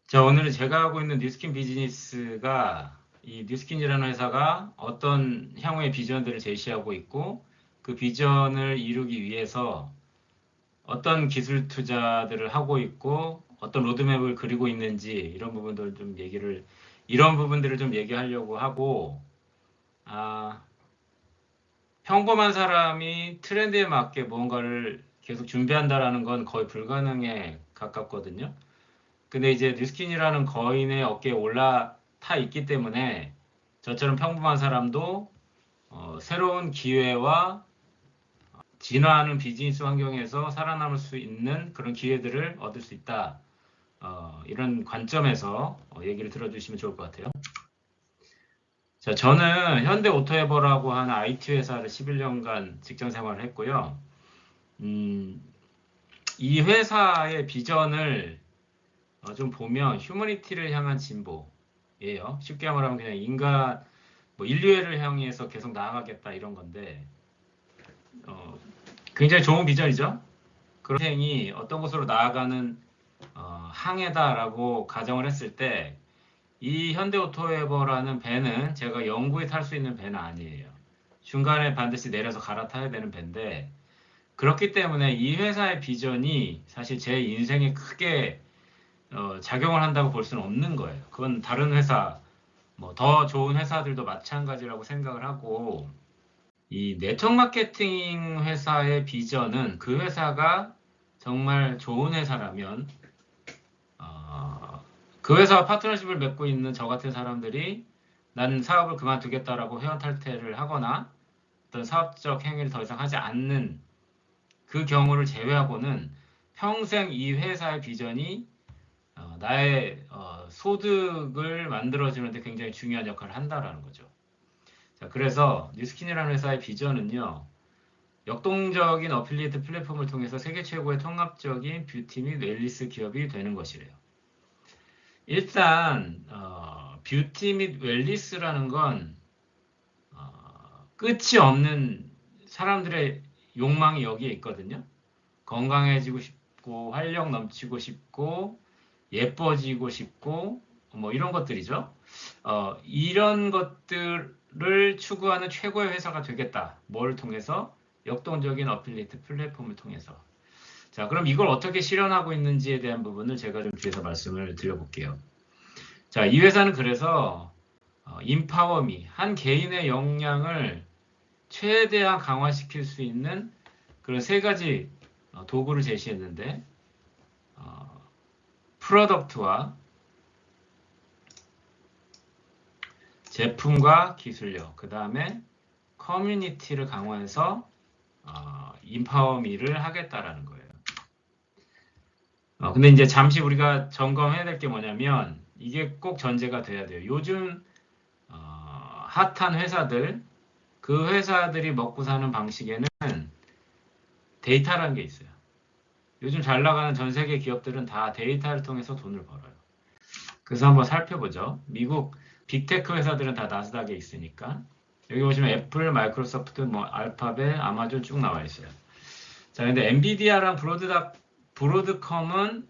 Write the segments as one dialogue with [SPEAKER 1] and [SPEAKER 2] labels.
[SPEAKER 1] 자, 오늘은 제가 하고 있는 뉴스킨 비즈니스가 이 뉴스킨이라는 회사가 어떤 향후의 비전들을 제시하고 있고 그 비전을 이루기 위해서 어떤 기술 투자들을 하고 있고 어떤 로드맵을 그리고 있는지 이런 부분들을 좀 얘기하려고 하고 아, 평범한 사람이 트렌드에 맞게 무언가를 계속 준비한다라는 건 거의 불가능에 가깝거든요. 근데 이제 뉴스킨이라는 거인의 어깨에 올라타 있기 때문에 저처럼 평범한 사람도 새로운 기회와 진화하는 비즈니스 환경에서 살아남을 수 있는 그런 기회들을 얻을 수 있다. 이런 관점에서 얘기를 들어주시면 좋을 것 같아요. 자, 저는 현대오토에버라고 하는 IT 회사를 11년간 직장 생활을 했고요. 이 회사의 비전을 좀 보면 휴머니티를 향한 진보예요. 쉽게 말하면 그냥 인간, 인류애를 향해서 계속 나아가겠다 이런 건데 굉장히 좋은 비전이죠. 그런 인생이 어떤 곳으로 나아가는 항해다라고 가정을 했을 때 이 현대오토에버라는 배는 제가 영구히 탈 수 있는 배는 아니에요. 중간에 반드시 내려서 갈아타야 되는 배인데 그렇기 때문에 이 회사의 비전이 사실 제 인생에 크게 작용을 한다고 볼 수는 없는 거예요. 그건 다른 회사, 더 좋은 회사들도 마찬가지라고 생각을 하고, 이 네트워크 마케팅 회사의 비전은 그 회사가 정말 좋은 회사라면, 그 회사와 파트너십을 맺고 있는 저 같은 사람들이 나는 사업을 그만두겠다라고 회원 탈퇴를 하거나 어떤 사업적 행위를 더 이상 하지 않는 그 경우를 제외하고는 평생 이 회사의 비전이 나의 소득을 만들어주는데 굉장히 중요한 역할을 한다라는 거죠. 자, 그래서 뉴스킨이라는 회사의 비전은요, 역동적인 어필리에이트 플랫폼을 통해서 세계 최고의 통합적인 뷰티 및 웰니스 기업이 되는 것이래요. 일단 뷰티 및 웰니스라는 건 끝이 없는 사람들의 욕망이 여기에 있거든요. 건강해지고 싶고 활력 넘치고 싶고 예뻐지고 싶고 이런 것들이죠. 이런 것들을 추구하는 최고의 회사가 되겠다. 뭘 통해서? 역동적인 어필리에이트 플랫폼을 통해서. 자, 그럼 이걸 어떻게 실현하고 있는지에 대한 부분을 제가 좀 뒤에서 말씀을 드려볼게요. 자, 이 회사는 그래서 인파워미, 한 개인의 역량을 최대한 강화시킬 수 있는 그런 세 가지 도구를 제시했는데 프로덕트와 제품과 기술력, 그 다음에 커뮤니티를 강화해서 인파워미를 하겠다라는 거예요. 근데 이제 잠시 우리가 점검해야 될 게 뭐냐면 이게 꼭 전제가 돼야 돼요. 요즘 핫한 회사들, 그 회사들이 먹고 사는 방식에는 데이터라는 게 있어요. 요즘 잘 나가는 전 세계 기업들은 다 데이터를 통해서 돈을 벌어요. 그래서 한번 살펴보죠. 미국 빅테크 회사들은 다 나스닥에 있으니까. 여기 보시면 애플, 마이크로소프트, 알파벳, 아마존 쭉 나와 있어요. 자, 근데 엔비디아랑 브로드컴은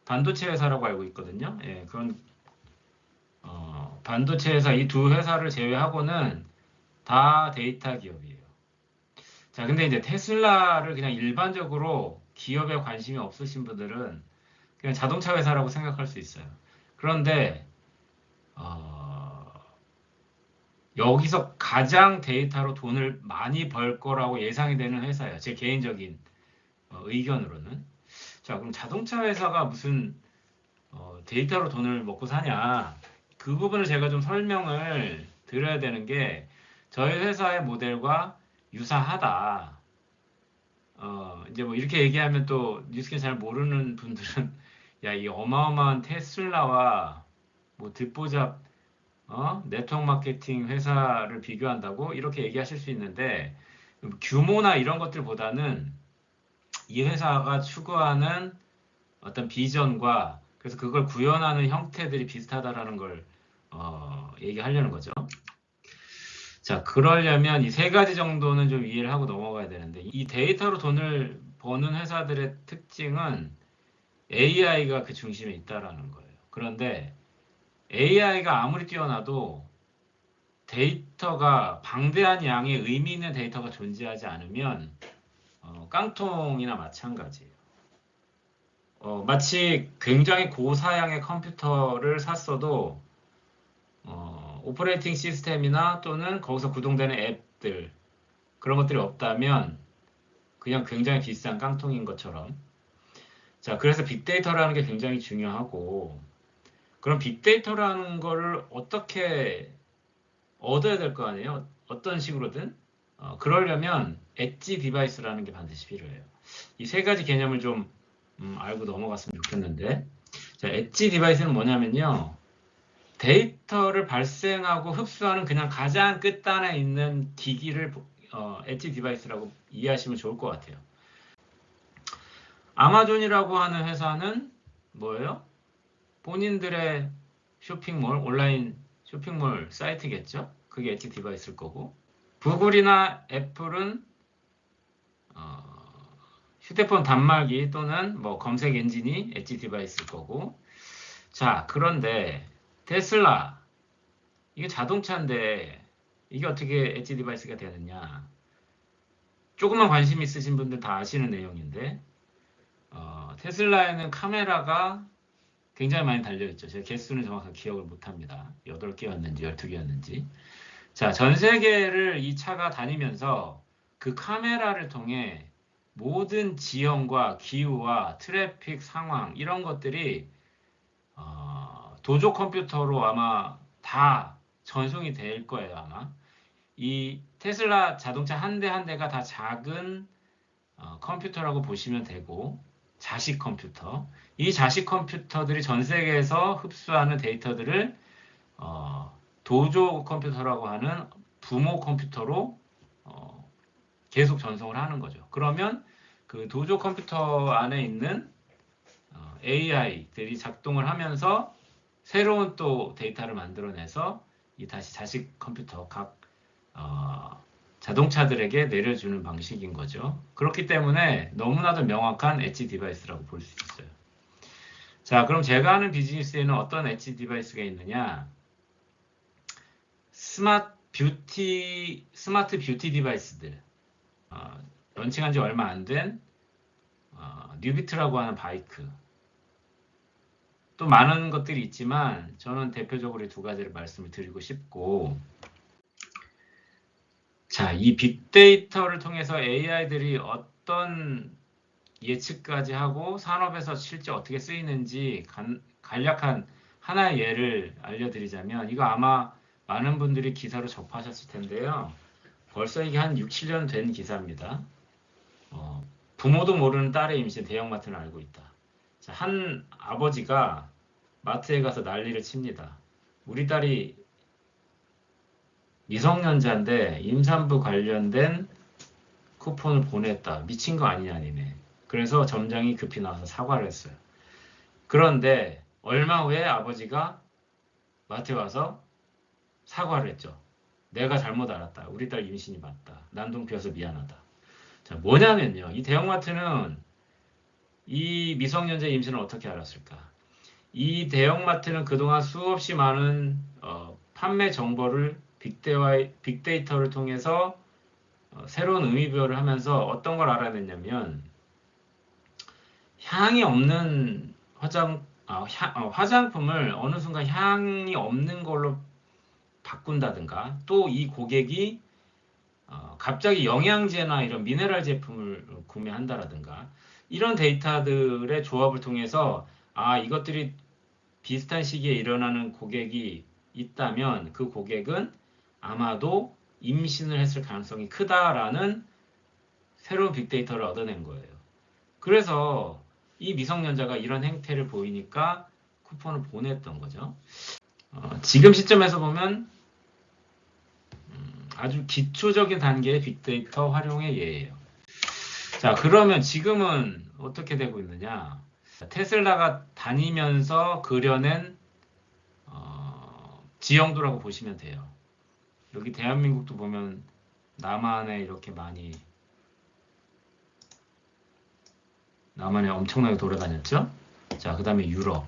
[SPEAKER 1] 반도체 회사라고 알고 있거든요. 예, 그런 반도체 회사 이 두 회사를 제외하고는 다 데이터 기업이에요. 자, 근데 이제 테슬라를 그냥 일반적으로 기업에 관심이 없으신 분들은 그냥 자동차 회사라고 생각할 수 있어요. 그런데 여기서 가장 데이터로 돈을 많이 벌 거라고 예상이 되는 회사예요. 제 개인적인 의견으로는. 자, 그럼 자동차 회사가 무슨 데이터로 돈을 먹고 사냐? 그 부분을 제가 좀 설명을 드려야 되는 게 저희 회사의 모델과 유사하다. 이제 이렇게 얘기하면 또 뉴스킨 잘 모르는 분들은 야, 이 어마어마한 테슬라와 듣보잡 네트워크 마케팅 회사를 비교한다고 이렇게 얘기하실 수 있는데 규모나 이런 것들보다는 이 회사가 추구하는 어떤 비전과 그래서 그걸 구현하는 형태들이 비슷하다라는 걸 얘기하려는 거죠. 자, 그러려면 이 세 가지 정도는 좀 이해를 하고 넘어가야 되는데 이 데이터로 돈을 버는 회사들의 특징은 AI가 그 중심에 있다라는 거예요. 그런데 AI가 아무리 뛰어나도 데이터가 방대한 양의 의미 있는 데이터가 존재하지 않으면 깡통이나 마찬가지예요. 마치 굉장히 고사양의 컴퓨터를 샀어도 오퍼레이팅 시스템이나 또는 거기서 구동되는 앱들 그런 것들이 없다면 그냥 굉장히 비싼 깡통인 것처럼. 자, 그래서 빅데이터라는 게 굉장히 중요하고, 그럼 빅데이터라는 거를 어떻게 얻어야 될 거 아니에요? 어떤 식으로든. 그러려면 엣지 디바이스라는 게 반드시 필요해요. 이 세 가지 개념을 좀 알고 넘어갔으면 좋겠는데, 자, 엣지 디바이스는 뭐냐면요. 데이터를 발생하고 흡수하는 그냥 가장 끝단에 있는 기기를 엣지 디바이스라고 이해하시면 좋을 것 같아요. 아마존이라고 하는 회사는 뭐예요? 본인들의 쇼핑몰, 온라인 쇼핑몰 사이트겠죠? 그게 엣지 디바이스일 거고, 구글이나 애플은 휴대폰 단말기 또는 뭐 검색 엔진이 엣지 디바이스일 거고. 자, 그런데 테슬라, 이게 자동차인데 이게 어떻게 엣지 디바이스가 되느냐? 조금만 관심 있으신 분들 다 아시는 내용인데, 테슬라에는 카메라가 굉장히 많이 달려있죠. 제가 개수는 정확하게 기억을 못합니다. 8개였는지 12개였는지. 자, 전 세계를 이 차가 다니면서 그 카메라를 통해 모든 지형과 기후와 트래픽 상황 이런 것들이 도조 컴퓨터로 아마 다 전송이 될 거예요, 아마. 이 테슬라 자동차 한 대 한 대가 다 작은 컴퓨터라고 보시면 되고, 자식 컴퓨터. 이 자식 컴퓨터들이 전 세계에서 흡수하는 데이터들을 도조 컴퓨터라고 하는 부모 컴퓨터로 계속 전송을 하는 거죠. 그러면 그 도조 컴퓨터 안에 있는 AI들이 작동을 하면서 새로운 또 데이터를 만들어내서 이 다시 자식 컴퓨터 각 자동차들에게 내려주는 방식인 거죠. 그렇기 때문에 너무나도 명확한 엣지 디바이스라고 볼 수 있어요. 자, 그럼 제가 하는 비즈니스에는 어떤 엣지 디바이스가 있느냐? 스마트 뷰티 디바이스들. 런칭한 지 얼마 안 된 뉴비트라고 하는 바이크. 또 많은 것들이 있지만 저는 대표적으로 두 가지를 말씀을 드리고 싶고, 자, 이 빅데이터를 통해서 AI들이 어떤 예측까지 하고 산업에서 실제 어떻게 쓰이는지 간략한 하나의 예를 알려드리자면, 이거 아마 많은 분들이 기사로 접하셨을 텐데요. 벌써 이게 한 6, 7년 된 기사입니다. 부모도 모르는 딸의 임신 대형마트는 알고 있다. 자, 한 아버지가 마트에 가서 난리를 칩니다. 우리 딸이 미성년자인데 임산부 관련된 쿠폰을 보냈다. 미친 거 아니냐 니네. 그래서 점장이 급히 나와서 사과를 했어요. 그런데 얼마 후에 아버지가 마트에 와서 사과를 했죠. 내가 잘못 알았다. 우리 딸 임신이 맞다. 난동 피워서 미안하다. 자, 뭐냐면요. 이 대형마트는 이 미성년자 임신을 어떻게 알았을까? 이 대형마트는 그동안 수없이 많은 판매 정보를 빅데이터를 통해서 새로운 의미부여를 하면서 어떤 걸 알아냈냐면, 향이 없는 화장품을 어느 순간 향이 없는 걸로 바꾼다든가, 또 이 고객이 갑자기 영양제나 이런 미네랄 제품을 구매한다라든가, 이런 데이터들의 조합을 통해서 이것들이 비슷한 시기에 일어나는 고객이 있다면 그 고객은 아마도 임신을 했을 가능성이 크다라는 새로운 빅데이터를 얻어낸 거예요. 그래서 이 미성년자가 이런 행태를 보이니까 쿠폰을 보냈던 거죠. 지금 시점에서 보면 아주 기초적인 단계의 빅데이터 활용의 예예요. 자, 그러면 지금은 어떻게 되고 있느냐? 테슬라가 다니면서 그려낸 지형도라고 보시면 돼요. 여기 대한민국도 보면 남한에 이렇게 남한에 엄청나게 돌아다녔죠? 자, 그 다음에 유럽,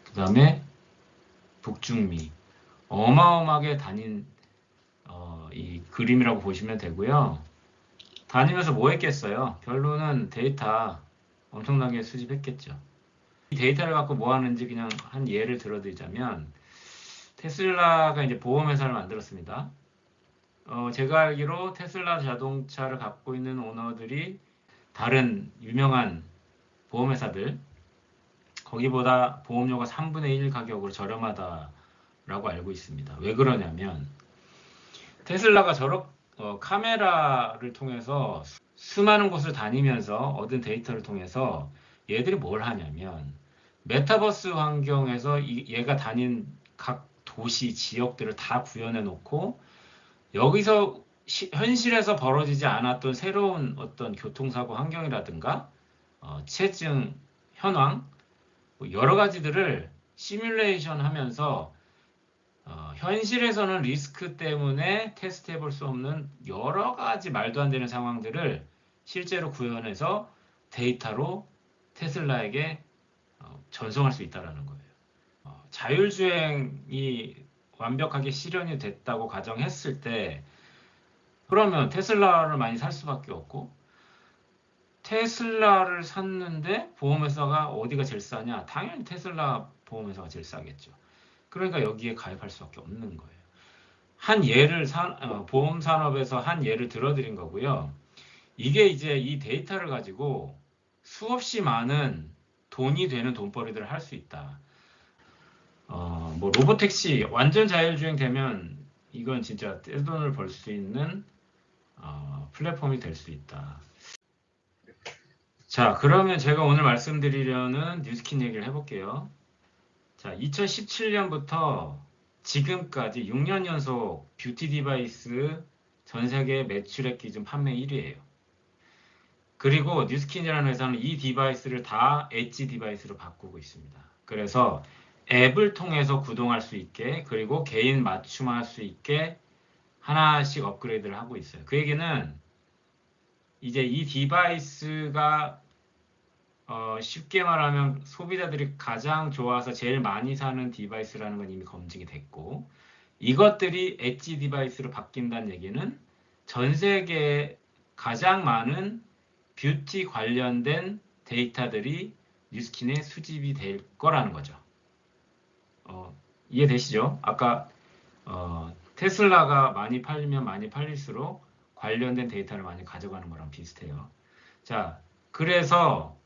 [SPEAKER 1] 그 다음에 북중미. 어마어마하게 다닌 이 그림이라고 보시면 되고요. 다니면서 뭐 했겠어요? 결론은 데이터 엄청나게 수집했겠죠. 이 데이터를 갖고 뭐 하는지 그냥 한 예를 들어드리자면, 테슬라가 이제 보험회사를 만들었습니다. 제가 알기로 테슬라 자동차를 갖고 있는 오너들이 다른 유명한 보험회사들, 거기보다 보험료가 3분의 1 가격으로 저렴하다라고 알고 있습니다. 왜 그러냐면, 테슬라가 카메라를 통해서 수많은 곳을 다니면서 얻은 데이터를 통해서 얘들이 뭘 하냐면, 메타버스 환경에서 얘가 다닌 각 도시, 지역들을 다 구현해 놓고, 여기서 현실에서 벌어지지 않았던 새로운 어떤 교통사고 환경이라든가, 치해증 현황, 뭐 여러 가지들을 시뮬레이션 하면서 현실에서는 리스크 때문에 테스트해 볼 수 없는 여러 가지 말도 안 되는 상황들을 실제로 구현해서 데이터로 테슬라에게 전송할 수 있다는 거예요. 자율주행이 완벽하게 실현이 됐다고 가정했을 때, 그러면 테슬라를 많이 살 수밖에 없고, 테슬라를 샀는데 보험회사가 어디가 제일 싸냐? 당연히 테슬라 보험회사가 제일 싸겠죠. 그러니까 여기에 가입할 수밖에 없는 거예요. 한 예를 보험 산업에서 한 예를 들어드린 거고요. 이게 이제 이 데이터를 가지고 수없이 많은 돈이 되는 돈벌이들을 할 수 있다. 뭐 로보택시 완전 자율주행 되면 이건 진짜 떼돈을 벌 수 있는 플랫폼이 될 수 있다. 자, 그러면 제가 오늘 말씀드리려는 뉴스킨 얘기를 해볼게요. 자, 2017년부터 지금까지 6년 연속 뷰티 디바이스 전 세계 매출액 기준 판매 1위예요. 그리고 뉴스킨이라는 회사는 이 디바이스를 다 엣지 디바이스로 바꾸고 있습니다. 그래서 앱을 통해서 구동할 수 있게, 그리고 개인 맞춤할 수 있게 하나씩 업그레이드를 하고 있어요. 그 얘기는 이제 이 디바이스가 쉽게 말하면 소비자들이 가장 좋아서 제일 많이 사는 디바이스라는 건 이미 검증이 됐고, 이것들이 엣지 디바이스로 바뀐다는 얘기는 전 세계에 가장 많은 뷰티 관련된 데이터들이 뉴스킨에 수집이 될 거라는 거죠. 이해되시죠? 아까 테슬라가 많이 팔리면 많이 팔릴수록 관련된 데이터를 많이 가져가는 거랑 비슷해요. 자, 그래서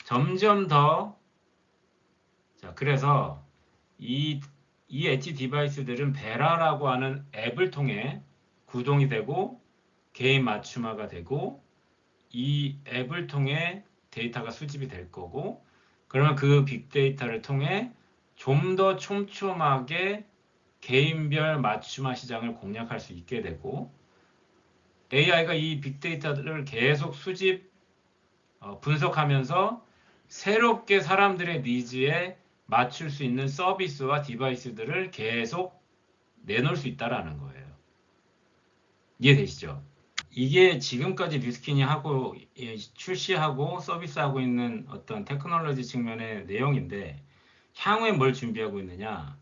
[SPEAKER 1] 점점 더, 자, 그래서 이 엣지 디바이스들은 베라라고 하는 앱을 통해 구동이 되고 개인 맞춤화가 되고, 이 앱을 통해 데이터가 수집이 될 거고, 그러면 그 빅데이터를 통해 좀 더 촘촘하게 개인별 맞춤화 시장을 공략할 수 있게 되고, AI가 이 빅데이터를 계속 수집, 분석하면서 새롭게 사람들의 니즈에 맞출 수 있는 서비스와 디바이스들을 계속 내놓을 수 있다는 거예요. 이해되시죠? 이게 지금까지 뉴스킨이 출시하고 서비스하고 있는 어떤 테크놀로지 측면의 내용인데, 향후에 뭘 준비하고 있느냐?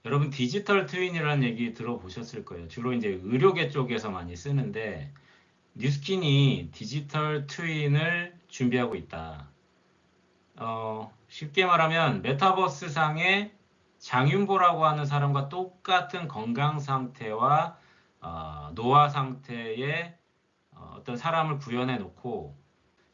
[SPEAKER 1] 여러분 디지털 트윈이라는 얘기 들어보셨을 거예요. 주로 이제 의료계 쪽에서 많이 쓰는데, 뉴스킨이 디지털 트윈을 준비하고 있다. 쉽게 말하면 메타버스 상의 장윤보라고 하는 사람과 똑같은 건강 상태와 노화 상태의 어떤 사람을 구현해 놓고,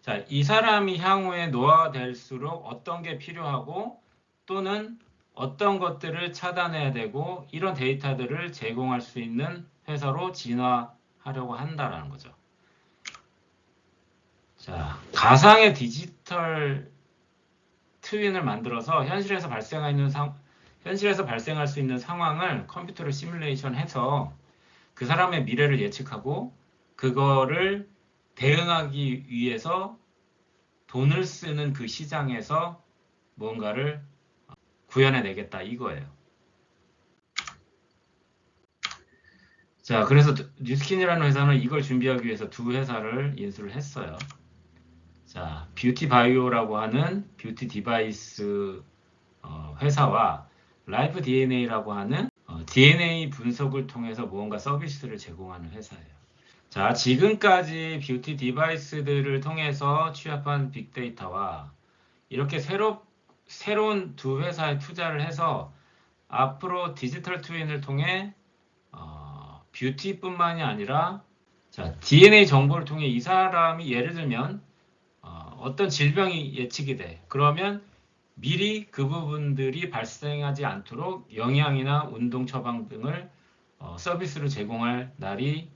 [SPEAKER 1] 자, 이 사람이 향후에 노화될수록 어떤 게 필요하고 또는 어떤 것들을 차단해야 되고, 이런 데이터들을 제공할 수 있는 회사로 진화하려고 한다라는 거죠. 자, 가상의 디지털 트윈을 만들어서 현실에서 발생할 수 있는 상황을 컴퓨터로 시뮬레이션해서 그 사람의 미래를 예측하고 그거를 대응하기 위해서 돈을 쓰는 그 시장에서 무언가를 구현해내겠다 이거예요. 자, 그래서 뉴스킨이라는 회사는 이걸 준비하기 위해서 두 회사를 인수를 했어요. 자, 뷰티 바이오라고 하는 뷰티 디바이스 회사와 라이프 DNA라고 하는 DNA 분석을 통해서 무언가 서비스를 제공하는 회사예요. 자, 지금까지 뷰티 디바이스들을 통해서 취합한 빅데이터와 이렇게 새로운 두 회사에 투자를 해서 앞으로 디지털 트윈을 통해 뷰티뿐만이 아니라 자, DNA 정보를 통해 이 사람이 예를 들면 어떤 질병이 예측이 돼. 그러면 미리 그 부분들이 발생하지 않도록 영양이나 운동 처방 등을 서비스로 제공할 날이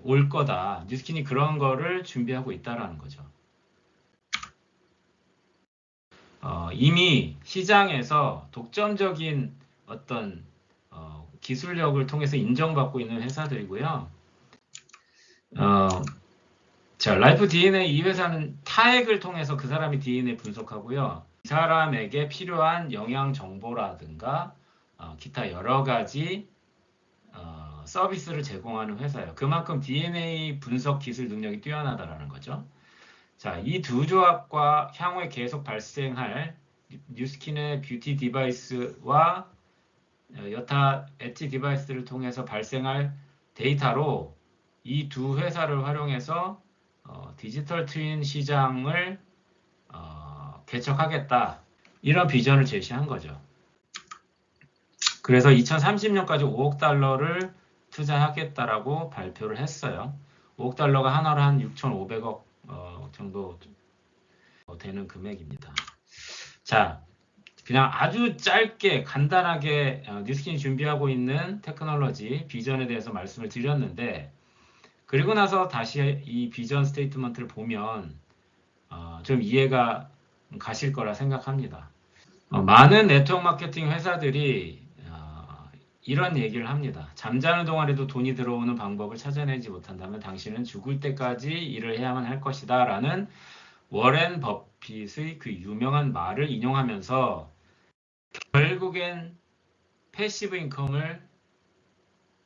[SPEAKER 1] 올 거다. 뉴스킨이 그런 거를 준비하고 있다라는 거죠. 이미 시장에서 독점적인 어떤 기술력을 통해서 인정받고 있는 회사들이고요. 자, 라이프 DNA 이 회사는 타액을 통해서 그 사람의 DNA 분석하고요. 이 사람에게 필요한 영양 정보라든가 기타 여러 가지 서비스를 제공하는 회사예요. 그만큼 DNA 분석 기술 능력이 뛰어나다라는 거죠. 자, 이 두 조합과 향후에 계속 발생할 뉴스킨의 뷰티 디바이스와 여타 엣지 디바이스를 통해서 발생할 데이터로 이 두 회사를 활용해서 디지털 트윈 시장을 개척하겠다. 이런 비전을 제시한 거죠. 그래서 2030년까지 5억 달러를 투자하겠다라고 발표를 했어요. 5억 달러가 하나로 한 6,500억 정도 되는 금액입니다. 자, 그냥 아주 짧게 간단하게 뉴스킨이 준비하고 있는 테크놀로지 비전에 대해서 말씀을 드렸는데, 그리고 나서 다시 이 비전 스테이트먼트를 보면 좀 이해가 가실 거라 생각합니다. 많은 네트워크 마케팅 회사들이 이런 얘기를 합니다. 잠자는 동안에도 돈이 들어오는 방법을 찾아내지 못한다면 당신은 죽을 때까지 일을 해야만 할 것이다 라는 워렌 버핏의 그 유명한 말을 인용하면서 결국엔 패시브 인컴을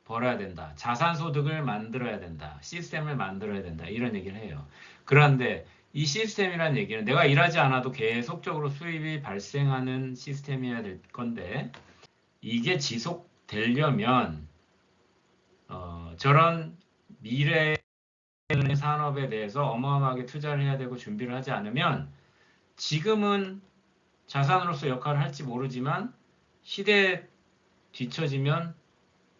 [SPEAKER 1] 벌어야 된다. 자산 소득을 만들어야 된다. 시스템을 만들어야 된다. 이런 얘기를 해요. 그런데 이 시스템이란 얘기는 내가 일하지 않아도 계속적으로 수입이 발생하는 시스템이어야 될 건데, 이게 지속되려면 저런 미래의 산업에 대해서 어마어마하게 투자를 해야 되고 준비를 하지 않으면 지금은 자산으로서 역할을 할지 모르지만 시대에 뒤처지면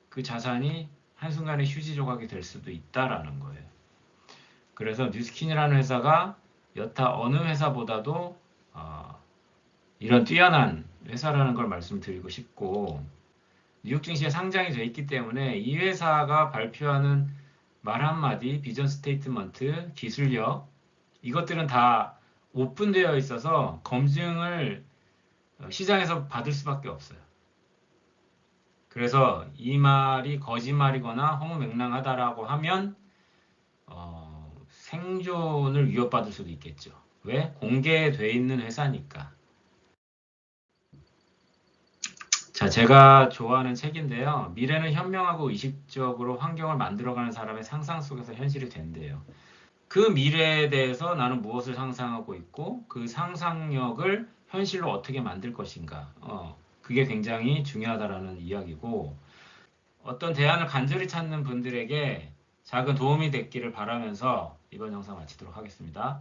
[SPEAKER 1] 그 자산이 한순간에 휴지 조각이 될 수도 있다라는 거예요. 그래서 뉴스킨이라는 회사가 여타 어느 회사보다도 이런 뛰어난 회사라는 걸 말씀드리고 싶고, 뉴욕 증시에 상장이 돼 있기 때문에 이 회사가 발표하는 말 한마디, 비전 스테이트먼트, 기술력, 이것들은 다 오픈되어 있어서 검증을 시장에서 받을 수밖에 없어요. 그래서 이 말이 거짓말이거나 허무맹랑하다라고 하면 생존을 위협받을 수도 있겠죠. 왜? 공개되어 있는 회사니까. 자, 제가 좋아하는 책인데요. 미래는 현명하고 의식적으로 환경을 만들어가는 사람의 상상 속에서 현실이 된대요. 그 미래에 대해서 나는 무엇을 상상하고 있고 그 상상력을 현실로 어떻게 만들 것인가. 그게 굉장히 중요하다라는 이야기고, 어떤 대안을 간절히 찾는 분들에게 작은 도움이 됐기를 바라면서 이번 영상 마치도록 하겠습니다.